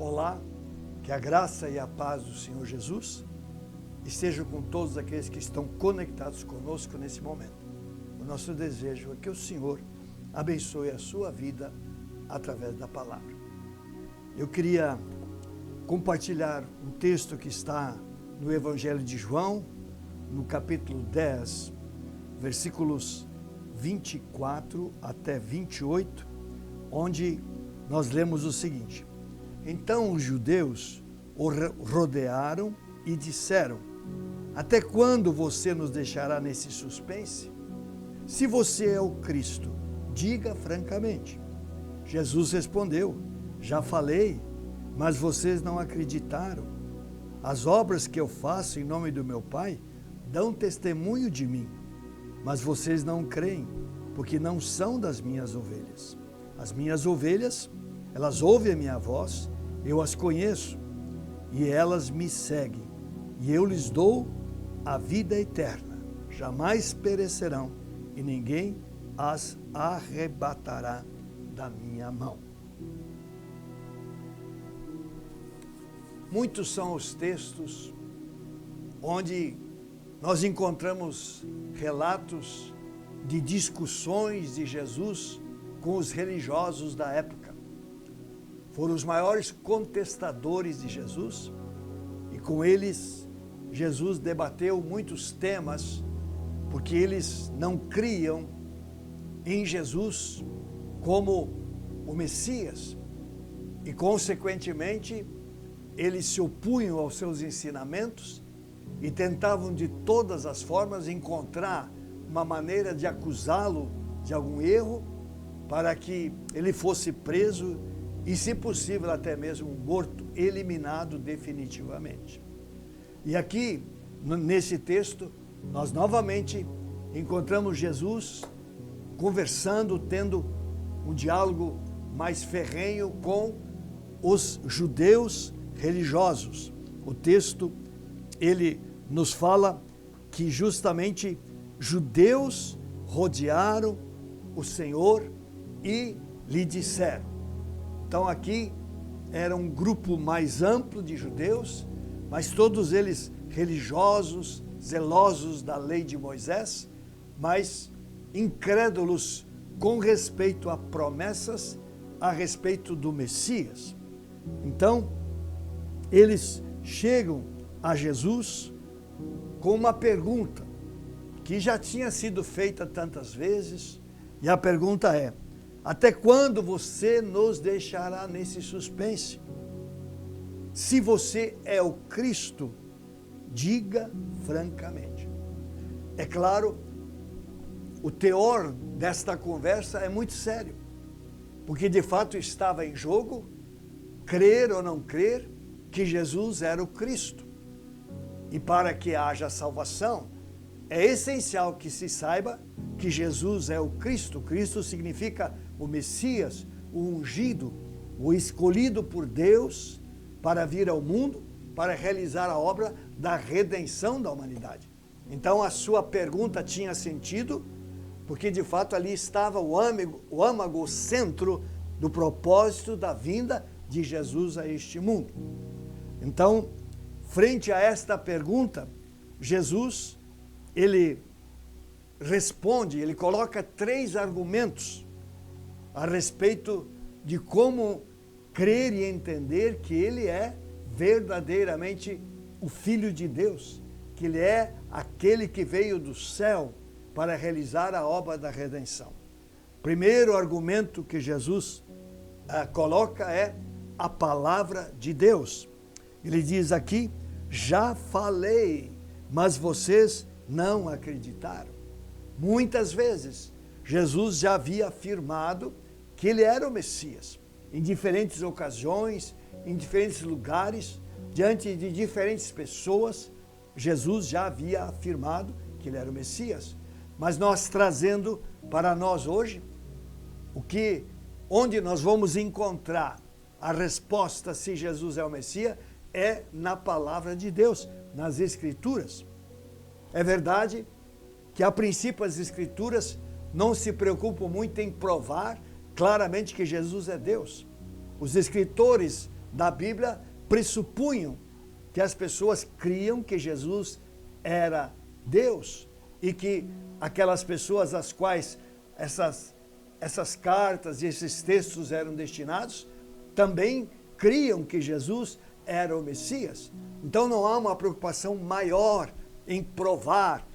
Olá, que a graça e a paz do Senhor Jesus estejam com todos aqueles que estão conectados conosco nesse momento. O nosso desejo é que o Senhor abençoe a sua vida através da palavra. Eu queria compartilhar um texto que está no Evangelho de João, no capítulo 10, versículos 24 até 28, onde nós lemos o seguinte: Então os judeus o rodearam e disseram: Até quando você nos deixará nesse suspense? Se você é o Cristo, diga francamente. Jesus respondeu: Já falei, mas vocês não acreditaram. As obras que eu faço em nome do meu Pai dão testemunho de mim, mas vocês não creem, porque não são das minhas ovelhas. As minhas ovelhas, elas ouvem a minha voz, eu as conheço, e elas me seguem, e eu lhes dou a vida eterna. Jamais perecerão, e ninguém as arrebatará da minha mão. Muitos são os textos onde nós encontramos relatos de discussões de Jesus com os religiosos da época. Foram os maiores contestadores de Jesus e com eles Jesus debateu muitos temas porque eles não criam em Jesus como o Messias e, consequentemente, eles se opunham aos seus ensinamentos e tentavam de todas as formas encontrar uma maneira de acusá-lo de algum erro para que ele fosse preso e, se possível, até mesmo morto, eliminado definitivamente. E aqui, nesse texto, nós novamente encontramos Jesus conversando, tendo um diálogo mais ferrenho com os judeus religiosos. O texto, ele nos fala que justamente judeus rodearam o Senhor e lhe disseram. Então aqui era um grupo mais amplo de judeus, mas todos eles religiosos, zelosos da lei de Moisés, mas incrédulos com respeito a promessas a respeito do Messias. Então, eles chegam a Jesus com uma pergunta que já tinha sido feita tantas vezes, e a pergunta é: até quando você nos deixará nesse suspense? Se você é o Cristo, diga francamente. É claro, o teor desta conversa é muito sério, porque de fato estava em jogo crer ou não crer que Jesus era o Cristo. E para que haja salvação, é essencial que se saiba que Jesus é o Cristo. Cristo significa o Messias, o ungido, o escolhido por Deus para vir ao mundo, para realizar a obra da redenção da humanidade. Então a sua pergunta tinha sentido, porque de fato ali estava o âmago, o centro do propósito da vinda de Jesus a este mundo. Então, frente a esta pergunta, Jesus, ele responde, ele coloca 3 argumentos a respeito de como crer e entender que ele é verdadeiramente o Filho de Deus, que ele é aquele que veio do céu para realizar a obra da redenção. Primeiro argumento que Jesus coloca é a palavra de Deus. Ele diz aqui: já falei, mas vocês não acreditaram. Muitas vezes, Jesus já havia afirmado que ele era o Messias. Em diferentes ocasiões, em diferentes lugares, diante de diferentes pessoas, Jesus já havia afirmado que ele era o Messias. Mas nós trazendo para nós hoje, onde nós vamos encontrar a resposta se Jesus é o Messias, é na palavra de Deus, nas Escrituras. É verdade que, a princípio, as Escrituras não se preocupam muito em provar claramente que Jesus é Deus. Os escritores da Bíblia pressupunham que as pessoas criam que Jesus era Deus e que aquelas pessoas às quais essas cartas e esses textos eram destinados também criam que Jesus era o Messias. Então não há uma preocupação maior em provar,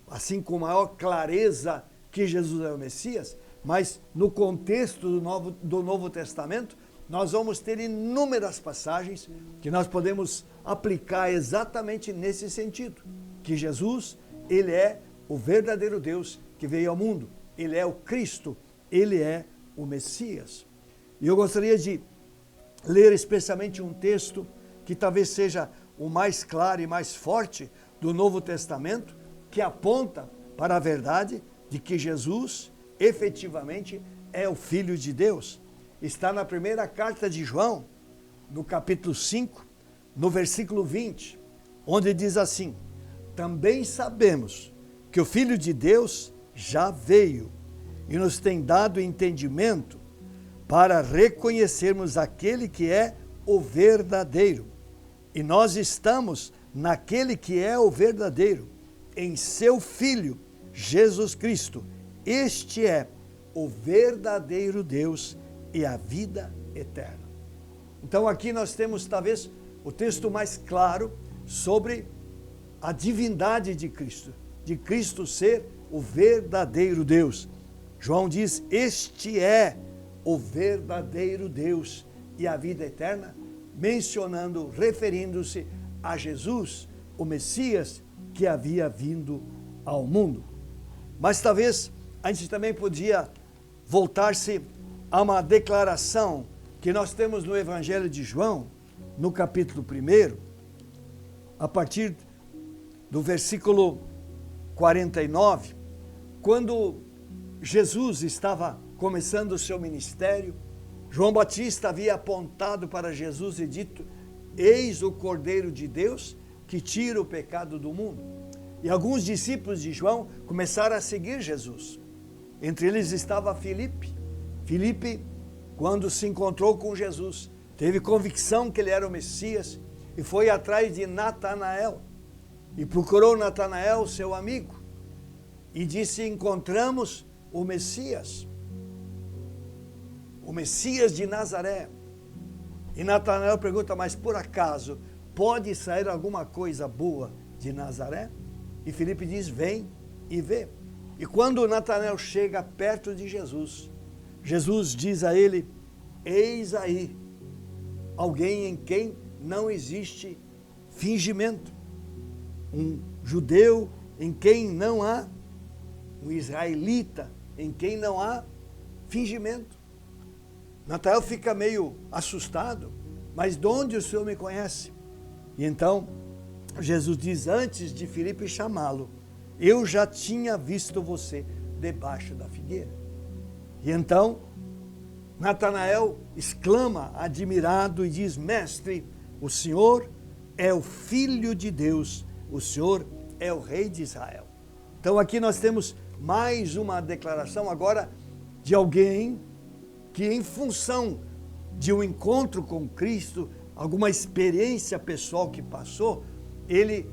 assim com maior clareza, que Jesus é o Messias, mas no contexto do Novo Testamento, nós vamos ter inúmeras passagens que nós podemos aplicar exatamente nesse sentido, que Jesus, ele é o verdadeiro Deus que veio ao mundo, ele é o Cristo, ele é o Messias. E eu gostaria de ler especialmente um texto que talvez seja o mais claro e mais forte do Novo Testamento, que aponta para a verdade de que Jesus efetivamente é o Filho de Deus. Está na primeira carta de João, no capítulo 5, no versículo 20, onde diz assim: também sabemos que o Filho de Deus já veio e nos tem dado entendimento para reconhecermos aquele que é o verdadeiro. E nós estamos naquele que é o verdadeiro, em seu Filho, Jesus Cristo. Este é o verdadeiro Deus e a vida eterna. Então aqui nós temos talvez o texto mais claro sobre a divindade de Cristo ser o verdadeiro Deus. João diz: este é o verdadeiro Deus e a vida eterna, mencionando, referindo-se a Jesus, o Messias que havia vindo ao mundo. Mas talvez a gente também podia voltar-se a uma declaração que nós temos no Evangelho de João, no capítulo 1, a partir do versículo 49, quando Jesus estava começando o seu ministério, João Batista havia apontado para Jesus e dito: eis o Cordeiro de Deus que tira o pecado do mundo. E alguns discípulos de João começaram a seguir Jesus. Entre eles estava Filipe. Filipe, quando se encontrou com Jesus, teve convicção que ele era o Messias e foi atrás de Natanael. E procurou Natanael, seu amigo, e disse: encontramos o Messias de Nazaré. E Natanael pergunta: mas por acaso pode sair alguma coisa boa de Nazaré? E Filipe diz: vem e vê. E quando Natanael chega perto de Jesus, Jesus diz a ele: eis aí alguém em quem não existe fingimento, um judeu em quem não há, um israelita em quem não há fingimento. Natanael fica meio assustado: mas de onde o Senhor me conhece? E então Jesus diz, antes de Filipe chamá-lo: eu já tinha visto você debaixo da figueira. E então Natanael exclama admirado e diz: mestre, o Senhor é o Filho de Deus, o Senhor é o Rei de Israel. Então aqui nós temos mais uma declaração agora de alguém que, em função de um encontro com Cristo, alguma experiência pessoal que passou, ele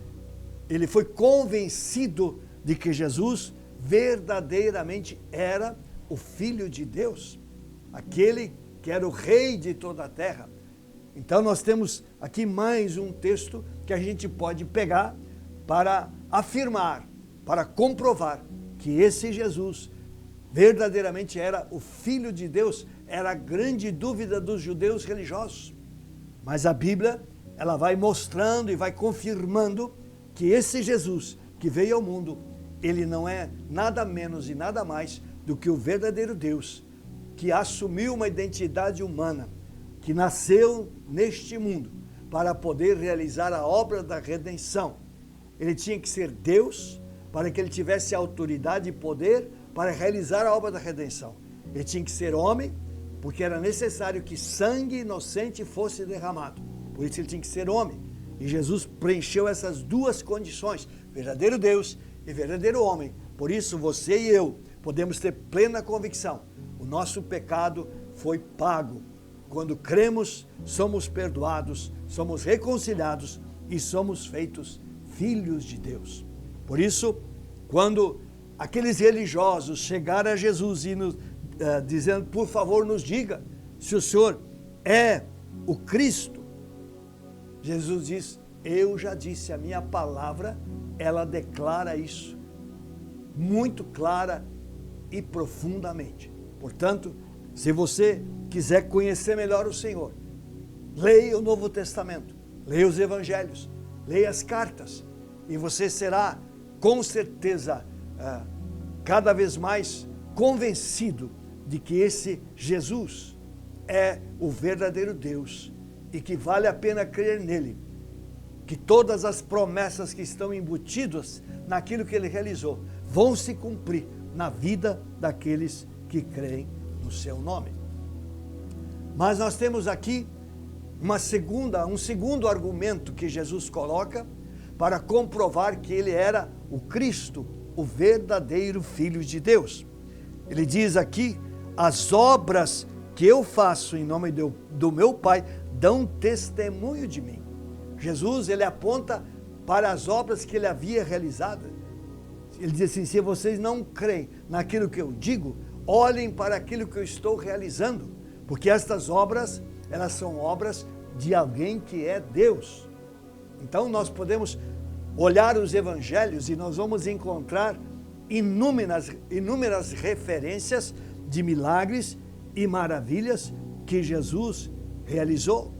foi convencido de que Jesus verdadeiramente era o Filho de Deus, aquele que era o Rei de toda a terra. Então nós temos aqui mais um texto que a gente pode pegar para afirmar, para comprovar que esse Jesus verdadeiramente era o Filho de Deus. Era a grande dúvida dos judeus religiosos. Mas a Bíblia, ela vai mostrando e vai confirmando que esse Jesus que veio ao mundo, ele não é nada menos e nada mais do que o verdadeiro Deus, que assumiu uma identidade humana, que nasceu neste mundo para poder realizar a obra da redenção. Ele tinha que ser Deus para que ele tivesse autoridade e poder para realizar a obra da redenção. Ele tinha que ser homem, porque era necessário que sangue inocente fosse derramado. Por isso ele tinha que ser homem. E Jesus preencheu essas duas condições, verdadeiro Deus e verdadeiro homem. Por isso você e eu podemos ter plena convicção: o nosso pecado foi pago quando cremos, somos perdoados, somos reconciliados e somos feitos filhos de Deus. Por isso, quando aqueles religiosos chegaram a Jesus e dizendo, por favor, nos diga se o Senhor é o Cristo, Jesus diz, eu já disse, a minha palavra, ela declara isso, muito clara e profundamente. Portanto, se você quiser conhecer melhor o Senhor, leia o Novo Testamento, leia os Evangelhos, leia as cartas, e você será, com certeza, cada vez mais convencido de que esse Jesus é o verdadeiro Deus e que vale a pena crer nele, que todas as promessas que estão embutidas naquilo que ele realizou vão se cumprir na vida daqueles que creem no seu nome. Mas nós temos aqui um segundo argumento que Jesus coloca para comprovar que ele era o Cristo, o verdadeiro Filho de Deus. Ele diz aqui, as obras que eu faço em nome do meu Pai dão testemunho de mim. Jesus, ele aponta para as obras que ele havia realizado. Ele diz assim, se vocês não creem naquilo que eu digo, olhem para aquilo que eu estou realizando, porque estas obras, elas são obras de alguém que é Deus. Então nós podemos olhar os evangelhos e nós vamos encontrar inúmeras referências de milagres e maravilhas que Jesus realizou.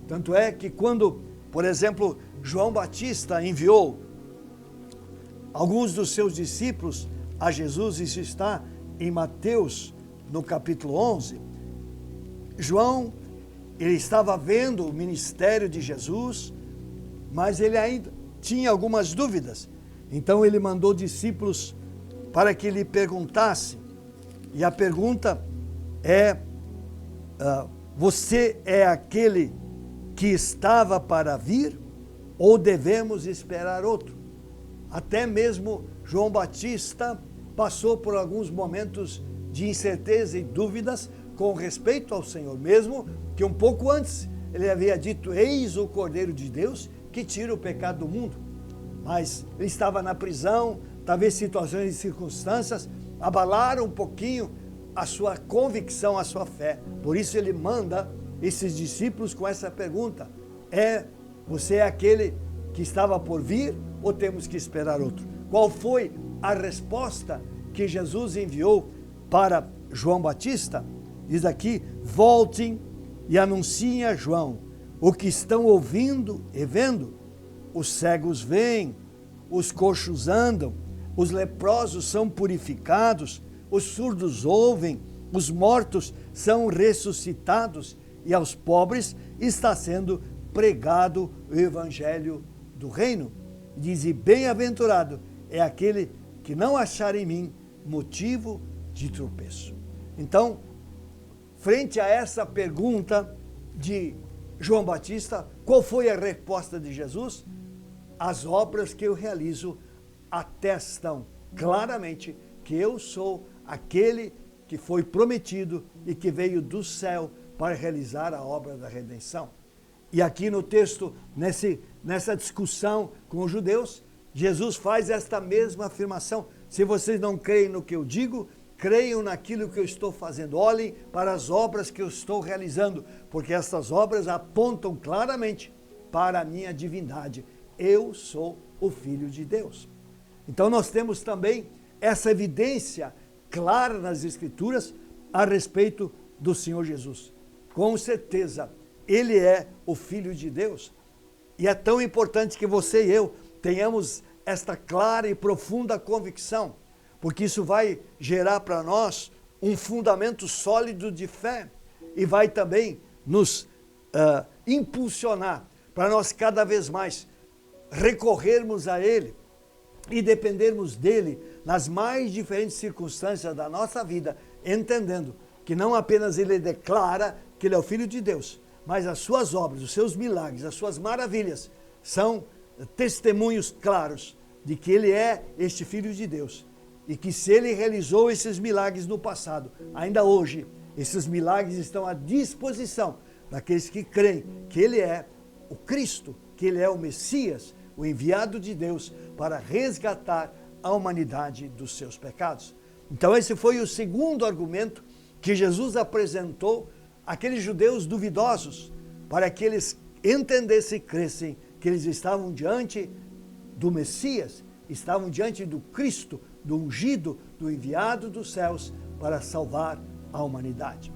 Tanto é que quando, por exemplo, João Batista enviou alguns dos seus discípulos a Jesus, isso está em Mateus, no capítulo 11, João, ele estava vendo o ministério de Jesus, mas ele ainda tinha algumas dúvidas. Então ele mandou discípulos para que lhe perguntasse. E a pergunta é, você é aquele que estava para vir ou devemos esperar outro? Até mesmo João Batista passou por alguns momentos de incerteza e dúvidas com respeito ao Senhor, mesmo que um pouco antes ele havia dito, eis o Cordeiro de Deus que tira o pecado do mundo. Mas ele estava na prisão, talvez situações e circunstâncias abalaram um pouquinho a sua convicção, a sua fé. Por isso ele manda esses discípulos com essa pergunta, você é aquele que estava por vir ou temos que esperar outro? Qual foi a resposta que Jesus enviou para João Batista? Diz aqui, voltem e anunciem a João o que estão ouvindo e vendo. Os cegos veem, os coxos andam, os leprosos são purificados, os surdos ouvem, os mortos são ressuscitados e aos pobres está sendo pregado o evangelho do reino. Diz, e bem-aventurado é aquele que não achar em mim motivo de tropeço. Então, frente a essa pergunta de João Batista, qual foi a resposta de Jesus? As obras que eu realizo atestam claramente que eu sou aquele que foi prometido e que veio do céu para realizar a obra da redenção. E aqui no texto, nessa discussão com os judeus, Jesus faz esta mesma afirmação. Se vocês não creem no que eu digo, creiam naquilo que eu estou fazendo. Olhem para as obras que eu estou realizando, porque essas obras apontam claramente para a minha divindade. Eu sou o Filho de Deus. Então nós temos também essa evidência clara nas Escrituras a respeito do Senhor Jesus. Com certeza, Ele é o Filho de Deus. E é tão importante que você e eu tenhamos esta clara e profunda convicção, porque isso vai gerar para nós um fundamento sólido de fé e vai também nos impulsionar para nós cada vez mais recorrermos a Ele e dependermos dEle nas mais diferentes circunstâncias da nossa vida, entendendo que não apenas Ele declara que Ele é o Filho de Deus, mas as suas obras, os seus milagres, as suas maravilhas são testemunhos claros de que Ele é este Filho de Deus e que se Ele realizou esses milagres no passado, ainda hoje Esses milagres estão à disposição daqueles que creem que Ele é o Cristo, que Ele é o Messias, o enviado de Deus para resgatar a humanidade dos seus pecados. Então esse foi o segundo argumento que Jesus apresentou àqueles judeus duvidosos, para que eles entendessem e crescem que eles estavam diante do Messias, estavam diante do Cristo, do ungido, do enviado dos céus para salvar a humanidade.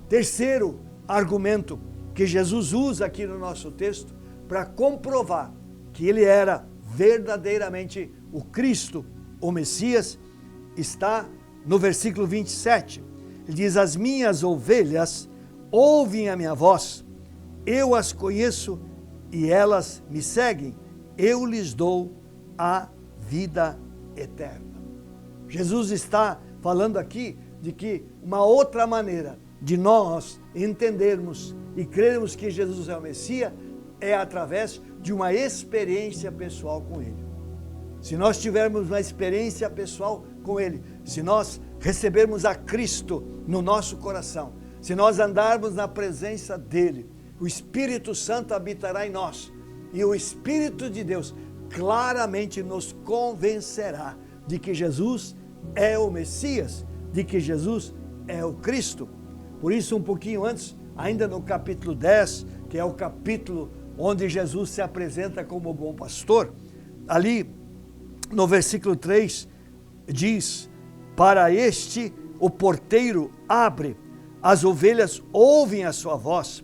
Terceiro argumento que Jesus usa aqui no nosso texto para comprovar que ele era verdadeiramente o Cristo, o Messias, está no versículo 27. Ele diz: as minhas ovelhas ouvem a minha voz, eu as conheço e elas me seguem, eu lhes dou a vida eterna. Jesus está falando aqui de que uma outra maneira de nós entendermos e crermos que Jesus é o Messias é através de uma experiência pessoal com Ele. Se nós tivermos uma experiência pessoal com Ele, se nós recebermos a Cristo no nosso coração, se nós andarmos na presença dEle, o Espírito Santo habitará em nós e o Espírito de Deus claramente nos convencerá de que Jesus é o Messias, de que Jesus é o Cristo. Por isso, um pouquinho antes, ainda no capítulo 10, que é o capítulo onde Jesus se apresenta como bom pastor, ali no versículo 3 diz: para este o porteiro abre, as ovelhas ouvem a sua voz,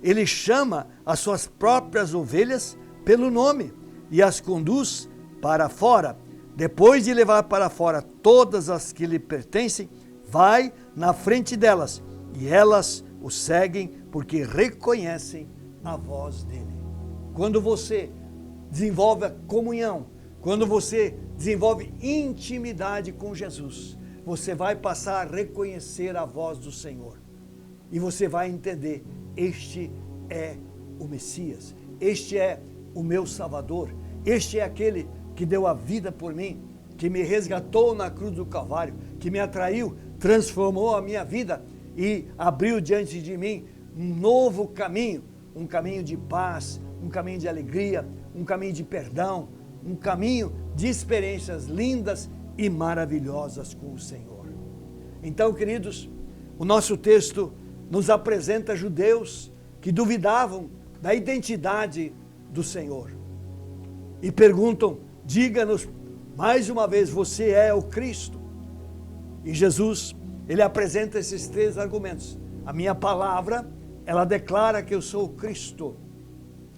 ele chama as suas próprias ovelhas pelo nome e as conduz para fora. Depois de levar para fora todas as que lhe pertencem, vai na frente delas e elas o seguem porque reconhecem a voz dele. Quando você desenvolve a comunhão, quando você desenvolve intimidade com Jesus, você vai passar a reconhecer a voz do Senhor. E você vai entender: este é o Messias, este é o meu Salvador, este é aquele que deu a vida por mim, que me resgatou na cruz do Calvário, que me atraiu, transformou a minha vida e abriu diante de mim um novo caminho, um caminho de paz, um caminho de alegria, um caminho de perdão, um caminho de experiências lindas e maravilhosas com o Senhor. Então, queridos, o nosso texto nos apresenta judeus que duvidavam da identidade do Senhor e perguntam: diga-nos mais uma vez, você é o Cristo? E Jesus, ele apresenta esses três argumentos. A minha palavra, ela declara que eu sou o Cristo.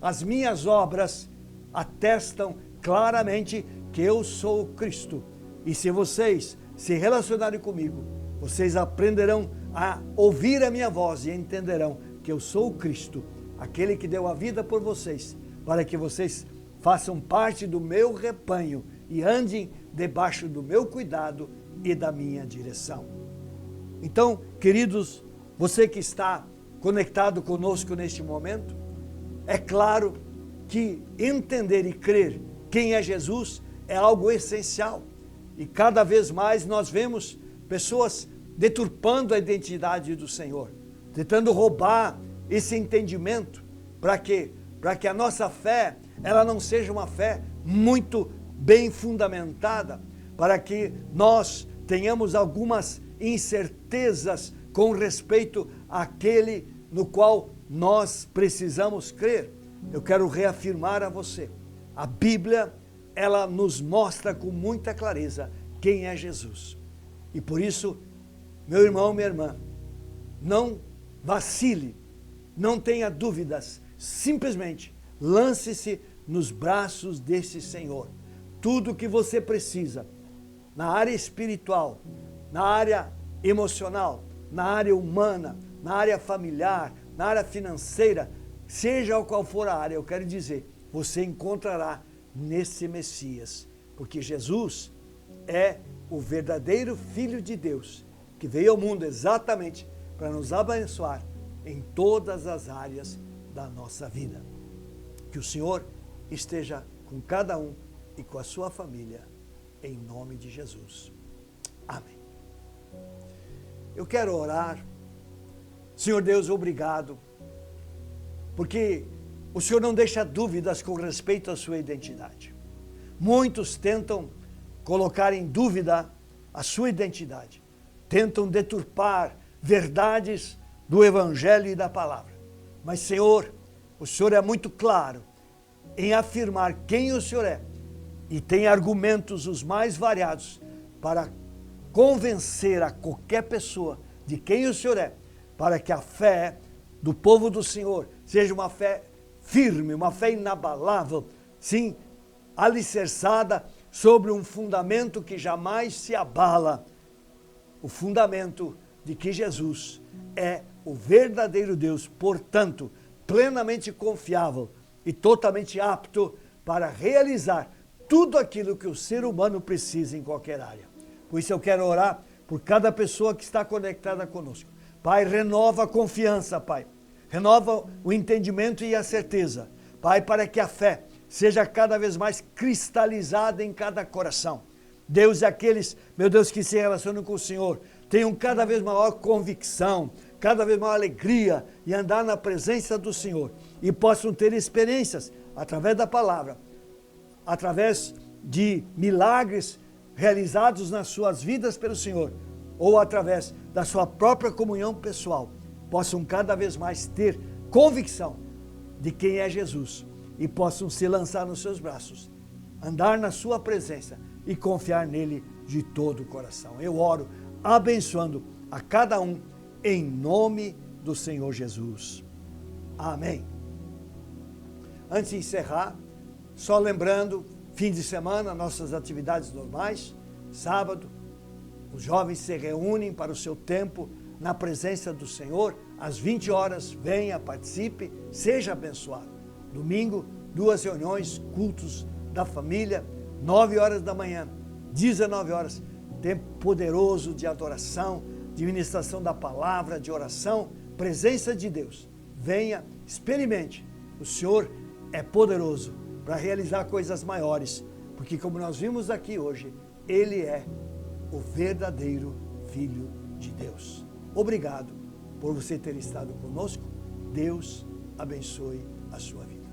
As minhas obras atestam claramente que eu sou o Cristo. E se vocês se relacionarem comigo, vocês aprenderão a ouvir a minha voz e entenderão que eu sou o Cristo, aquele que deu a vida por vocês, para que vocês façam parte do meu rebanho e andem debaixo do meu cuidado e da minha direção. Então, queridos, você que está conectado conosco neste momento, é claro que entender e crer quem é Jesus é algo essencial. E cada vez mais nós vemos pessoas deturpando a identidade do Senhor, tentando roubar esse entendimento. Para quê? Para que a nossa fé, ela não seja uma fé muito bem fundamentada, para que nós tenhamos algumas incertezas com respeito àquele no qual nós precisamos crer. Eu quero reafirmar a você, a Bíblia, ela nos mostra com muita clareza quem é Jesus. E por isso, meu irmão, minha irmã, não vacile, não tenha dúvidas, simplesmente lance-se nos braços desse Senhor. Tudo o que você precisa, na área espiritual, na área emocional, na área humana, na área familiar, na área financeira, seja qual for a área, eu quero dizer, você encontrará nesse Messias, porque Jesus é o verdadeiro Filho de Deus, que veio ao mundo exatamente para nos abençoar em todas as áreas da nossa vida. Que o Senhor esteja com cada um e com a sua família, em nome de Jesus. Amém. Eu quero orar Senhor Deus, obrigado, porque o Senhor não deixa dúvidas com respeito à sua identidade. Muitos tentam colocar em dúvida a sua identidade, tentam deturpar verdades do Evangelho e da Palavra. Mas, Senhor, o Senhor é muito claro em afirmar quem o Senhor é e tem argumentos os mais variados para convencer a qualquer pessoa de quem o Senhor é, para que a fé do povo do Senhor seja uma fé firme, uma fé inabalável, sim, alicerçada sobre um fundamento que jamais se abala, o fundamento de que Jesus é o verdadeiro Deus, portanto, plenamente confiável e totalmente apto para realizar tudo aquilo que o ser humano precisa em qualquer área. Por isso eu quero orar por cada pessoa que está conectada conosco. Pai, renova a confiança, Pai. Renova o entendimento e a certeza. Pai, para que a fé seja cada vez mais cristalizada em cada coração. Deus, e aqueles, meu Deus, que se relacionam com o Senhor, tenham cada vez maior convicção, cada vez maior alegria em andar na presença do Senhor e possam ter experiências através da palavra, através de milagres realizados nas suas vidas pelo Senhor, ou através da sua própria comunhão pessoal, possam cada vez mais ter convicção de quem é Jesus e possam se lançar nos seus braços, andar na sua presença e confiar nele de todo o coração. Eu oro abençoando a cada um em nome do Senhor Jesus. Amém. Antes de encerrar, só lembrando, fim de semana, nossas atividades normais, sábado, os jovens se reúnem para o seu tempo na presença do Senhor, às 20 horas, venha, participe, seja abençoado. Domingo, 2 reuniões, cultos da família, 9 horas da manhã, 19 horas, tempo poderoso de adoração, de ministração da palavra, de oração, presença de Deus. Venha, experimente, o Senhor é poderoso para realizar coisas maiores, porque como nós vimos aqui hoje, Ele é o verdadeiro Filho de Deus. Obrigado por você ter estado conosco. Deus abençoe a sua vida.